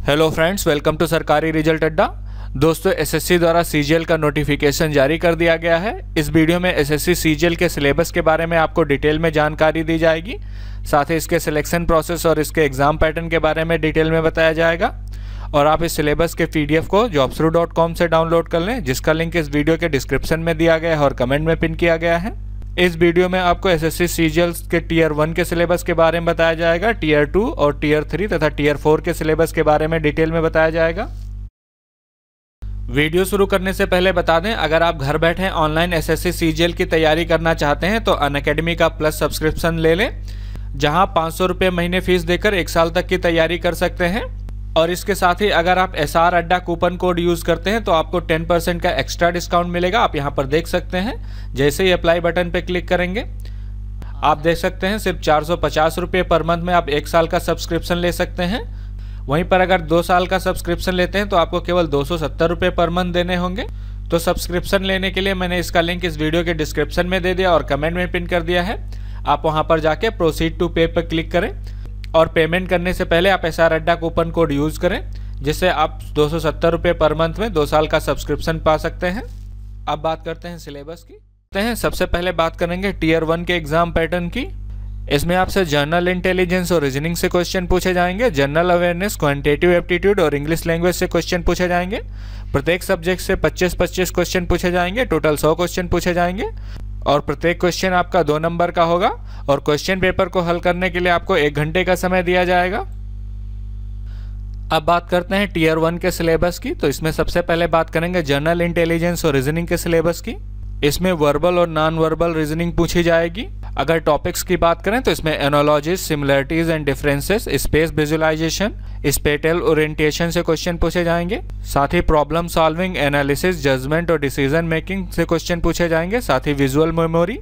Hello friends, welcome to सरकारी result अड्डा। दोस्तों, एसएससी द्वारा सीजीएल का नोटिफिकेशन जारी कर दिया गया है। इस वीडियो में एसएससी सीजीएल के सिलेबस के बारे में आपको डिटेल में जानकारी दी जाएगी। साथ ही इसके सिलेक्शन प्रोसेस और इसके एग्जाम पैटर्न के बारे में डिटेल में बताया जाएगा। और आप इस सिलेबस के पीडीएफ को jobsru.com से डाउनलोड कर लें, जिसका लिंक इस वीडियो के डिस्क्रिप्शन में दिया गया है और कमेंट में पिन किया गया है। इस वीडियो में आपको एसएससी सीजीएल के टीयर 1 के सिलेबस के बारे में बताया जाएगा, टीयर 2 और टीयर 3 तथा टीयर 4 के सिलेबस के बारे में डिटेल में बताया जाएगा। वीडियो शुरू करने से पहले बता दें, अगर आप घर बैठे ऑनलाइन एसएससी सीजीएल की तैयारी करना चाहते हैं तो अनअकैडमी का प्लस सब्सक्रिप्शन ले लें, जहां 500 रुपये महीने फीस देकर 1 साल तक की तैयारी कर सकते हैं। और इसके साथ ही अगर आप SR अड्डा कूपन कोड यूज़ करते हैं तो आपको 10% का एक्स्ट्रा डिस्काउंट मिलेगा। आप यहां पर देख सकते हैं, जैसे ही अप्लाई बटन पर क्लिक करेंगे आप देख सकते हैं सिर्फ 450 रुपये पर मंथ में आप 1 साल का सब्सक्रिप्शन ले सकते हैं। वहीं पर अगर 2 साल का सब्सक्रिप्शन लेते हैं तो आपको केवल 270 रुपये पर मंथ देने होंगे। तो सब्सक्रिप्शन लेने के लिए मैंने इसका लिंक इस वीडियो के डिस्क्रिप्शन में दे दिया और कमेंट में पिन कर दिया है। आप वहां पर जाके प्रोसीड टू पे पर क्लिक करें और पेमेंट करने से पहले आप SR अड्डा कूपन कोड यूज़ करें, जिससे आप 270 रुपये पर मंथ में 2 साल का सब्सक्रिप्शन पा सकते हैं। अब बात करते हैं सिलेबस की। सबसे पहले बात करेंगे टीयर 1 के एग्जाम पैटर्न की। इसमें आपसे जनरल इंटेलिजेंस और रीजनिंग से क्वेश्चन पूछे जाएंगे, जनरल अवेयरनेस, क्वांटिटेटिव एप्टीट्यूड और इंग्लिश लैंग्वेज से क्वेश्चन पूछे जाएंगे। प्रत्येक सब्जेक्ट से 25-25 क्वेश्चन पूछे जाएंगे, टोटल 100 क्वेश्चन पूछे जाएंगे और प्रत्येक क्वेश्चन आपका 2 नंबर का होगा। और क्वेश्चन पेपर को हल करने के लिए आपको 1 घंटे का समय दिया जाएगा। अब बात करते हैं टीयर 1 के सिलेबस की। तो इसमें सबसे पहले बात करेंगे जनरल इंटेलिजेंस और रीजनिंग के सिलेबस की। इसमें वर्बल और नॉन वर्बल रीजनिंग पूछी जाएगी। अगर टॉपिक्स की बात करें तो इसमें analogies, similarities and differences, space visualisation, spatial orientation से क्वेश्चन पूछे जाएंगे। साथ ही प्रॉब्लम सॉल्विंग, एनालिसिस, जजमेंट और डिसीजन मेकिंग से क्वेश्चन पूछे जाएंगे। साथ ही visual memory,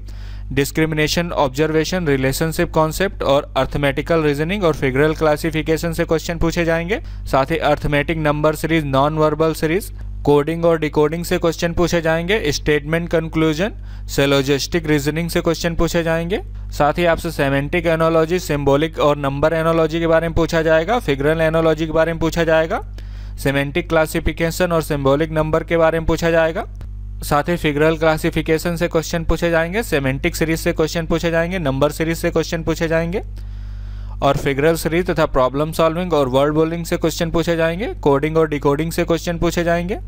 discrimination, observation, relationship concept और अर्थमेटिकल रीजनिंग और फिगरल क्लासिफिकेशन से क्वेश्चन पूछे जाएंगे। साथ ही arithmetic number series, non verbal series, coding और डिकोडिंग से क्वेश्चन पूछे जाएंगे। स्टेटमेंट कंक्लूजन, सिलोजिस्टिक रीजनिंग से क्वेश्चन पूछे जाएंगे। साथ ही आपसे सेमेंटिक एनोलॉजी, सिंबॉलिक और नंबर एनोलॉजी के बारे में पूछा जाएगा। फिगरल एनोलॉजी के बारे में पूछा जाएगा। सेमेंटिक क्लासिफिकेशन और सिंबॉलिक नंबर के बारे में पूछा जाएगा। साथ ही फिगरल क्लासिफिकेशन से क्वेश्चन पूछे जाएंगे। सेमेंटिक सीरीज से क्वेश्चन पूछे जाएंगे। नंबर सीरीज से क्वेश्चन पूछे जाएंगे और फिगरल सीरीज तथा प्रॉब्लम सॉल्विंग और वर्ड बोलिंग से क्वेश्चन पूछे जाएंगे। कोडिंग और डिकोडिंग से क्वेश्चन पूछे जाएंगे।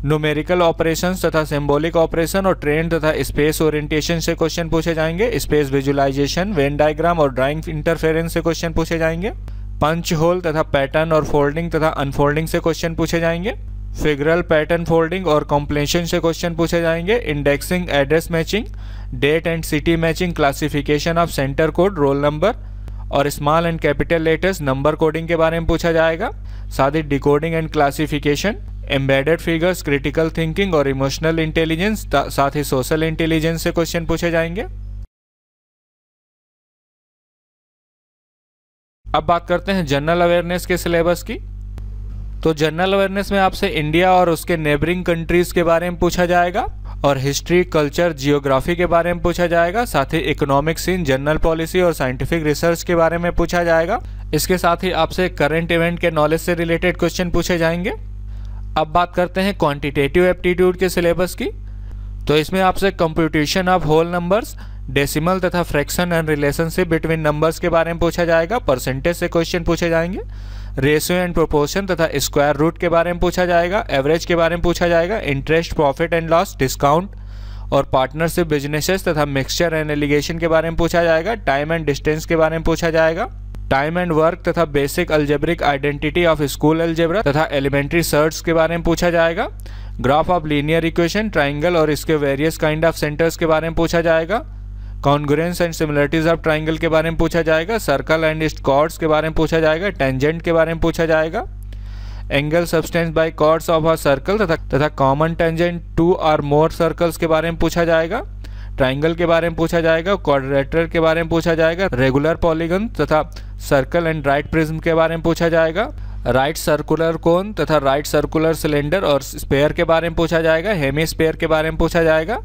न्यूमेरिकल ऑपरेशंस तथा सिंबॉलिक ऑपरेशन और ट्रेंड तथा स्पेस ओरिएंटेशन से क्वेश्चन पूछे जाएंगे। स्पेस विजुअलाइजेशन, वेन डायग्राम और ड्राइंग इंटरफेरेंस से क्वेश्चन पूछे जाएंगे। पंच होल तथा पैटर्न और फोल्डिंग तथा अनफोल्डिंग से क्वेश्चन पूछे जाएंगे। फिगरल पैटर्न फोल्डिंग और कॉम्प्लेशन से क्वेश्चन पूछे जाएंगे। Indexing, address matching, date and city matching, classification of centre code, roll number और small and capital letters, number coding के बारे में पूछा जाएगा। साथ ही decoding and classification, embedded figures, critical thinking और इमोशनल इंटेलिजेंस, साथ ही सोशल इंटेलिजेंस से क्वेश्चन पूछे जाएंगे। अब बात करते हैं जनरल अवेयरनेस के सिलेबस की। तो जनरल अवेयरनेस में आपसे इंडिया और उसके नेबरिंग कंट्रीज के बारे में पूछा जाएगा और हिस्ट्री, कल्चर, जियोग्राफी के बारे में पूछा जाएगा। साथ ही इकोनॉमिक सीन, जनरल पॉलिसी और साइंटिफिक रिसर्च के बारे में पूछा जाएगा। इसके साथ ही आपसे करंट इवेंट के नॉलेज से रिलेटेड क्वेश्चन पूछे जाएंगे। अब बात करते हैं क्वांटिटेटिव एप्टीट्यूड के सिलेबस की। तो इसमें आपसे computation of whole numbers, decimal तथा fraction and relationship between numbers के बारे में पूछा जाएगा। परसेंटेज से क्वेश्चन पूछे जाएंगे। रेशियो एंड प्रोपोर्शन तथा स्क्वायर रूट के बारे में पूछा जाएगा। एवरेज के बारे में पूछा जाएगा। Interest, profit and loss, discount और पार्टनरशिप बिजनेसेस तथा मिक्सचर एंड एलिगेशन के बारे में पूछा जाएगा। टाइम एंड डिस्टेंस के बारे में पूछा जाएगा। टाइम एंड वर्क तथा basic algebraic identity of school algebra तथा एलिमेंट्री सर्ट्स के बारे में पूछा जाएगा। Graph of linear equation, triangle और इसके वेरियस काइंड ऑफ सेंटर्स के बारे में पूछा जाएगा। Congruence and similarities of triangle के बारे में पूछा जाएगा। सर्कल एंड इट्स कॉर्ड्स के बारे में पूछा जाएगा। टेंजेंट के बारे में पूछा जाएगा। Angle subtends by chords of a circle तथा कॉमन टेंजेंट 2 और मोर सर्कल्स के बारे में पूछा जाएगा। ट्राइंगल के बारे में पूछा जाएगा। क्वाड्रेटर के बारे में पूछा जाएगा। रेगुलर पॉलीगन तथा सर्कल एंड राइट प्रिज्म के बारे में पूछा जाएगा। राइट सर्कुलर कोन तथा राइट सर्कुलर सिलेंडर और स्पेयर के बारे में पूछा जाएगा। हेमी स्पेयर के बारे में पूछा जाएगा।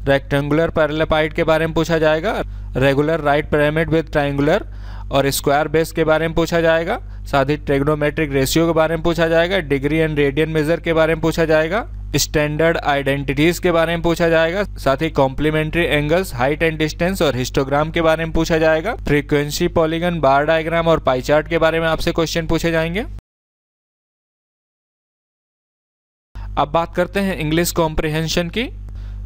रेक्टेंगुलर पैरेलपाइड के बारे में पूछा जाएगा। Regular right pyramid with triangular और स्क्वायर बेस के बारे में पूछा जाएगा। साथ ही ट्रिग्नोमेट्रिक रेशियो के बारे में पूछा जाएगा, डिग्री एंड रेडियन मेजर के बारे में पूछा जाएगा, स्टैंडर्ड आइडेंटिटीज के बारे में पूछा जाएगा, साथ ही complementary angles, height and distance और हिस्टोग्राम के बारे में पूछा जाएगा, फ्रीक्वेंसी, पॉलीगन, बार डायग्राम और पाई चार्ट के बारे में आपसे क्वेश्चन पूछे जाएंगे। अब बात करते हैं इंग्लिश कॉम्प्रिहेंशन की।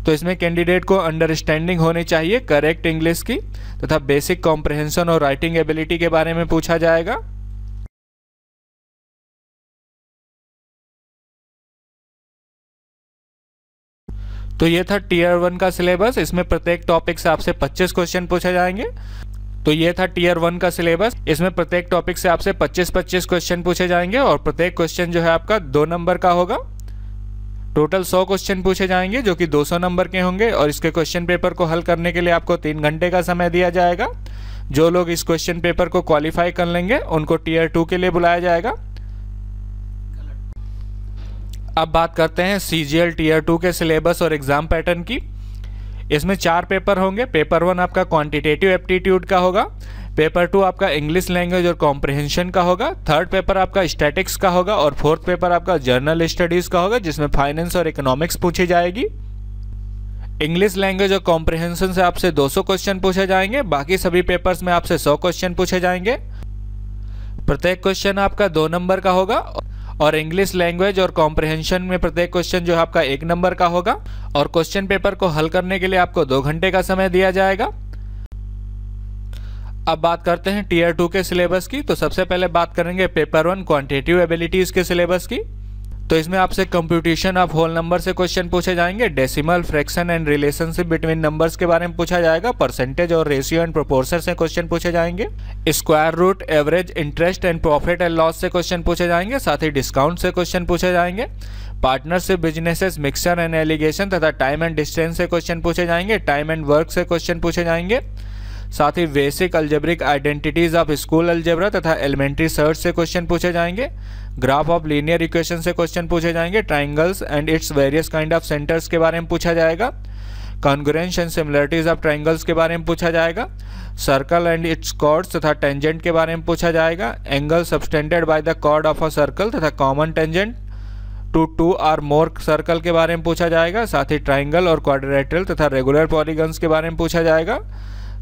तो इसमें कैंडिडेट को अंडरस्टैंडिंग होनी चाहिए करेक्ट इंग्लिश की तथा बेसिक कॉम्प्रिहेंशन और राइटिंग एबिलिटी के बारे में पूछा जाएगा। तो ये था टीयर 1 का सिलेबस। इसमें प्रत्येक टॉपिक से आपसे 25 क्वेश्चन पूछे जाएंगे। तो ये था टीयर 1 का सिलेबस। इसमें प्रत्येक टॉपिक से आपसे 25-25 क्वेश्चन पूछे जाएंगे और प्रत्येक क्वेश्चन जो है आपका 2 नंबर का होगा। टोटल 100 क्वेश्चन पूछे जाएंगे जो कि 200 नंबर के होंगे और इसके क्वेश्चन पेपर को हल करने के लिए आपको 3 घंटे का समय दिया जाएगा। जो लोग इस क्वेश्चन पेपर को क्वालिफाई कर लेंगे उनको टीयर 2 के लिए बुलाया जाएगा। अब बात करते हैं CGL टीयर 2 के सिलेबस और एग्जाम पैटर्न की। इसमें 4 पेपर होंगे। पेपर 1 आपका क्वांटिटेटिव एप्टीट्यूड का होगा, पेपर 2 आपका इंग्लिश लैंग्वेज और कॉम्प्रिहेंशन का होगा, थर्ड पेपर आपका स्टैटिक्स का होगा और फोर्थ पेपर आपका जर्नल स्टडीज का होगा जिसमें फाइनेंस और इकोनॉमिक्स पूछी जाएगी। इंग्लिश लैंग्वेज और कॉम्प्रिहेंशन से आपसे 200 क्वेश्चन पूछे जाएंगे। बाकी सभी पेपर्स में आपसे 100 क्वेश्चन पूछे जाएंगे। प्रत्येक क्वेश्चन आपका 2 नंबर का होगा और इंग्लिश लैंग्वेज और कॉम्प्रिहेंशन में प्रत्येक क्वेश्चन जो है आपका 1 नंबर का होगा और क्वेश्चन पेपर को हल करने के लिए आपको 2 घंटे का समय दिया जाएगा। अब बात करते हैं टीयर 2 के सिलेबस की। तो सबसे पहले बात करेंगे पेपर 1 क्वांटिटेटिव एबिलिटीज के सिलेबस की। तो इसमें आपसे कंप्यूटेशन ऑफ होल नंबर से क्वेश्चन पूछे जाएंगे, decimal, fraction and relationship between numbers के बारे में पूछा जाएगा, परसेंटेज और रेशियो एंड प्रोपोर्शन से क्वेश्चन पूछे जाएंगे, square root, average, interest and profit and loss से क्वेश्चन पूछे जाएंगे, साथ ही डिस्काउंट से क्वेश्चन पूछे जाएंगे, partnership, businesses, mixture and alligation तथा टाइम एंड डिस्टेंस से क्वेश्चन पूछे जाएंगे, टाइम एंड वर्क से क्वेश्चन पूछे जाएंगे, साथ ही basic algebraic identities of school algebra तथा एलिमेंट्री सर्च से क्वेश्चन पूछे जाएंगे, ग्राफ ऑफ लीनियर इक्वेशन से क्वेश्चन पूछे जाएंगे, triangles and its various kind of centres के बारे में पूछा जाएगा, congruence and similarities of triangles के बारे में पूछा जाएगा, सर्कल एंड इट्स कॉर्ड्स तथा टेंजेंट के बारे में पूछा जाएगा, angle subtended by the chord of a circle तथा कॉमन टेंजेंट टू 2 और मोर सर्कल के बारे में पूछा जाएगा, साथ ही ट्राइंगल और क्वाड्रिलेटरल तथा रेगुलर पॉलीगन्स के बारे में पूछा जाएगा,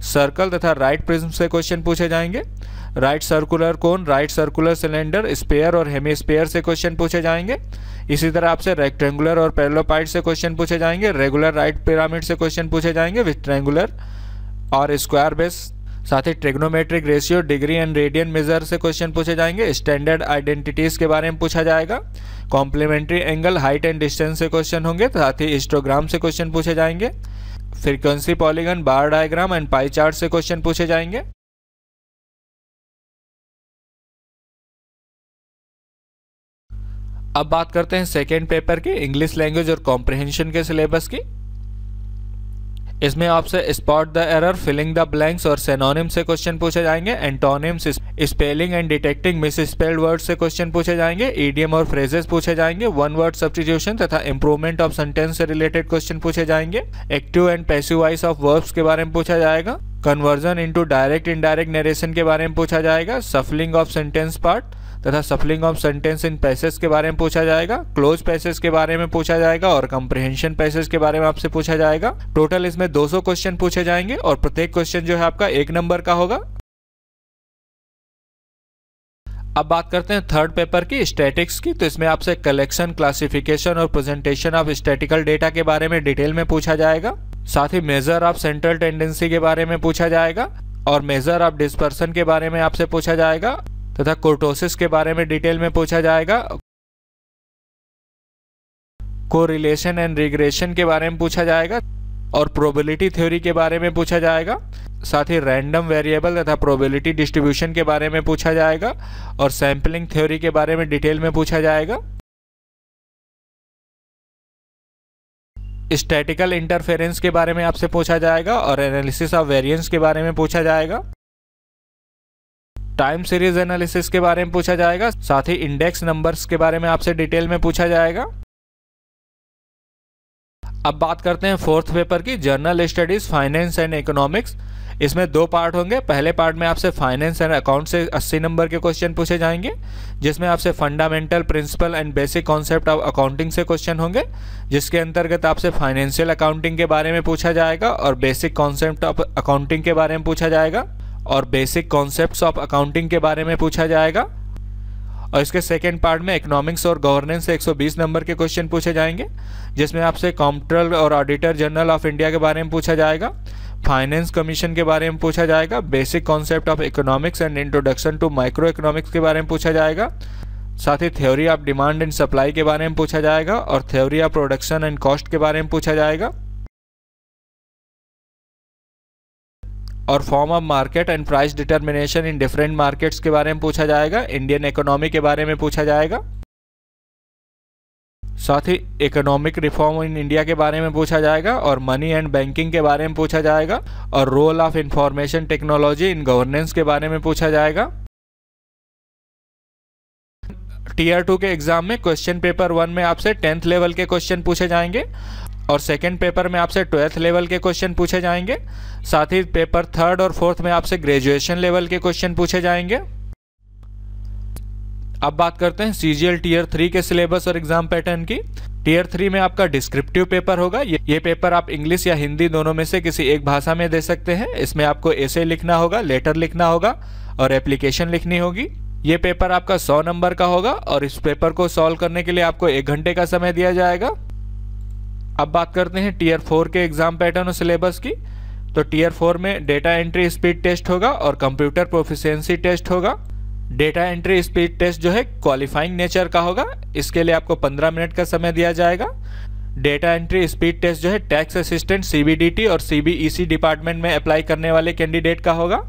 सर्कल तथा राइट प्रिज्म से क्वेश्चन पूछे जाएंगे, right circular cone, right circular cylinder, sphere और हेमिस्फीयर से क्वेश्चन पूछे जाएंगे। इसी तरह आपसे रेक्टेंगुलर और पैरेललोपाइड से क्वेश्चन पूछे जाएंगे, रेगुलर राइट पिरामिड से क्वेश्चन पूछे जाएंगे विथ ट्रायंगुलर और स्क्वायर बेस, साथ ही trigonometric ratio, degree and radian measure से क्वेश्चन पूछे जाएंगे, स्टैंडर्ड आइडेंटिटीज के बारे में पूछा जाएगा, complementary angle, height and distance से क्वेश्चन होंगे, साथ ही हिस्टोग्राम से क्वेश्चन पूछे जाएंगे, frequency, polygon, bar diagram and pie chart से क्वेश्चन पूछे जाएंगे। अब बात करते हैं सेकेंड पेपर की, इंग्लिश लैंग्वेज और कॉम्प्रिहेंशन के सिलेबस की। इसमें आपसे spot the error, filling the blanks और सिनोनिम से क्वेश्चन पूछे जाएंगे, antonyms, spelling and detecting misspelled word से क्वेश्चन पूछे जाएंगे, ईडियम और फ्रेजेस पूछे जाएंगे, वन वर्ड सब्स्टिट्यूशन तथा इंप्रूवमेंट ऑफ सेंटेंस से रिलेटेड क्वेश्चन पूछे जाएंगे, active and passive voice of verbs के बारे में पूछा जाएगा, conversion into direct indirect narration के बारे में पूछा जाएगा, सफलिंग ऑफ सेंटेंस पार्ट तथा सफलिंग ऑफ सेंटेंस इन पैसेज के बारे में पूछा जाएगा, क्लोज पैसेज के बारे में पूछा जाएगा और कंप्रिहेंशन पैसेज के बारे में आपसे पूछा जाएगा। टोटल इसमें 200 क्वेश्चन पूछे जाएंगे और प्रत्येक क्वेश्चन जो है आपका 1 नंबर का होगा। अब बात करते हैं थर्ड पेपर की, स्टैटिक्स की। तो इसमें आपसे कलेक्शन, क्लासिफिकेशन और प्रेजेंटेशन ऑफ स्टैटिकल डेटा के बारे में डिटेल में पूछा जाएगा, साथ ही मेजर ऑफ सेंट्रल टेंडेंसी के बारे में पूछा जाएगा और मेजर ऑफ डिस्पर्सन के बारे में आपसे पूछा जाएगा तथा कोर्टोसिस के बारे में डिटेल में पूछा जाएगा, कोरिलेशन एंड रिग्रेशन के बारे में पूछा जाएगा और प्रोबेबिलिटी थ्योरी के बारे में पूछा जाएगा, साथ ही रैंडम वेरिएबल तथा प्रोबेबिलिटी डिस्ट्रीब्यूशन के बारे में पूछा जाएगा और सैंपलिंग थ्योरी के बारे में डिटेल में पूछा जाएगा। स्टैटिकल इंटरफेरेंस के बारे में आपसे पूछा जाएगा और एनालिसिस ऑफ वेरिएंस के बारे में पूछा जाएगा, टाइम सीरीज एनालिसिस के बारे में पूछा जाएगा, साथ ही इंडेक्स नंबर्स के बारे में आपसे डिटेल में पूछा जाएगा। अब बात करते हैं फोर्थ पेपर की, journal studies, finance and economics. इसमें 2 पार्ट होंगे। पहले पार्ट में आपसे फाइनेंस एंड अकाउंट से 80 नंबर के क्वेश्चन पूछे जाएंगे, जिसमें आपसे fundamental principle and basic concept of accounting से क्वेश्चन होंगे, जिसके अंतर्गत आपसे फाइनेंशियल अकाउंटिंग के बारे में पूछा जाएगा और बेसिक कॉन्सेप्ट ऑफ अकाउंटिंग के बारे में पूछा जाएगा और बेसिक कॉन्सेप्ट्स ऑफ अकाउंटिंग के बारे में पूछा जाएगा। और इसके सेकेंड पार्ट में इकोनॉमिक्स और गवर्नेंस से 120 नंबर के क्वेश्चन पूछे जाएंगे, जिसमें आपसे कॉम्प्ट्रोलर और ऑडिटर जनरल ऑफ इंडिया के बारे में पूछा जाएगा, फाइनेंस कमीशन के बारे में पूछा जाएगा, basic concept of economics and introduction to micro economics के बारे में पूछा जाएगा, साथ ही theory of demand and supply के बारे में पूछा जाएगा और theory of production and cost के बारे में पूछा जाएगा, और form of market and price determination in different markets के बारे में पूछा जाएगा, इंडियन इकोनॉमी के बारे में पूछा जाएगा, साथ ही इकोनॉमिक रिफॉर्म इन इंडिया के बारे में पूछा जाएगा और मनी एंड बैंकिंग के बारे में पूछा जाएगा और role of information technology in governance के बारे में पूछा जाएगा। टीयर 2 के एग्जाम में क्वेश्चन पेपर 1 में आपसे 10th लेवल के क्वेश्चन पूछे जाएंगे और सेकेंड पेपर में आपसे 12th लेवल के क्वेश्चन पूछे जाएंगे, साथ ही पेपर 3rd और 4th में आपसे ग्रेजुएशन लेवल के क्वेश्चन पूछे जाएंगे। अब बात करते हैं सीजीएल टीयर 3 के सिलेबस और एग्जाम पैटर्न की। टीयर 3 में आपका डिस्क्रिप्टिव पेपर होगा। ये पेपर आप इंग्लिश या हिंदी दोनों में से किसी एक भाषा में दे सकते हैं। इसमें आपको एसे लिखना होगा, लेटर लिखना होगा और एप्लीकेशन लिखनी होगी। ये पेपर आपका 100 नंबर का होगा और इस पेपर को सॉल्व करने के लिए आपको 1 घंटे का समय दिया जाएगा। अब बात करते हैं टीयर 4 के एग्जाम पैटर्न और सिलेबस की। तो टीयर 4 में डेटा एंट्री स्पीड टेस्ट होगा और कंप्यूटर प्रोफिशिएंसी टेस्ट होगा। डेटा एंट्री स्पीड टेस्ट जो है क्वालिफाइंग नेचर का होगा, इसके लिए आपको 15 मिनट का समय दिया जाएगा। डेटा एंट्री स्पीड टेस्ट जो है टैक्स असिस्टेंट, सीबीडीटी और सीबीईसी डिपार्टमेंट में अप्लाई करने वाले कैंडिडेट का होगा।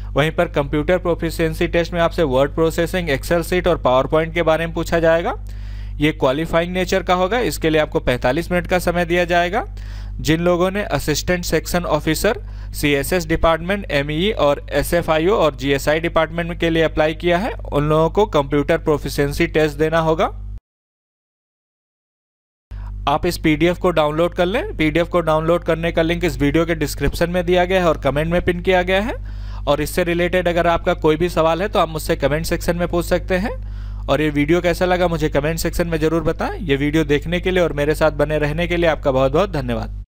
वहीं पर कंप्यूटर प्रोफिशिएंसी टेस्ट में आपसे वर्ड प्रोसेसिंग, एक्सेल सीट और पावर पॉइंट के बारे में पूछा जाएगा। ये क्वालिफाइंग नेचर का होगा, इसके लिए आपको 45 मिनट का समय दिया जाएगा। जिन लोगों ने assistant section officer, CSS department, ME और एसएफआईओ और जीएसआई डिपार्टमेंट के लिए अप्लाई किया है, उन लोगों को कंप्यूटर प्रोफिशिएंसी टेस्ट देना होगा। आप इस पीडीएफ को डाउनलोड कर लें। पीडीएफ को डाउनलोड करने का लिंक इस वीडियो के डिस्क्रिप्शन में दिया गया है और कमेंट में पिन किया गया है। और इससे रिलेटेड अगर आपका कोई भी सवाल है तो आप मुझसे कमेंट सेक्शन में पूछ सकते हैं। और ये वीडियो कैसा लगा मुझे कमेंट सेक्शन में ज़रूर बताएं। ये वीडियो देखने के लिए और मेरे साथ बने रहने के लिए आपका बहुत बहुत धन्यवाद।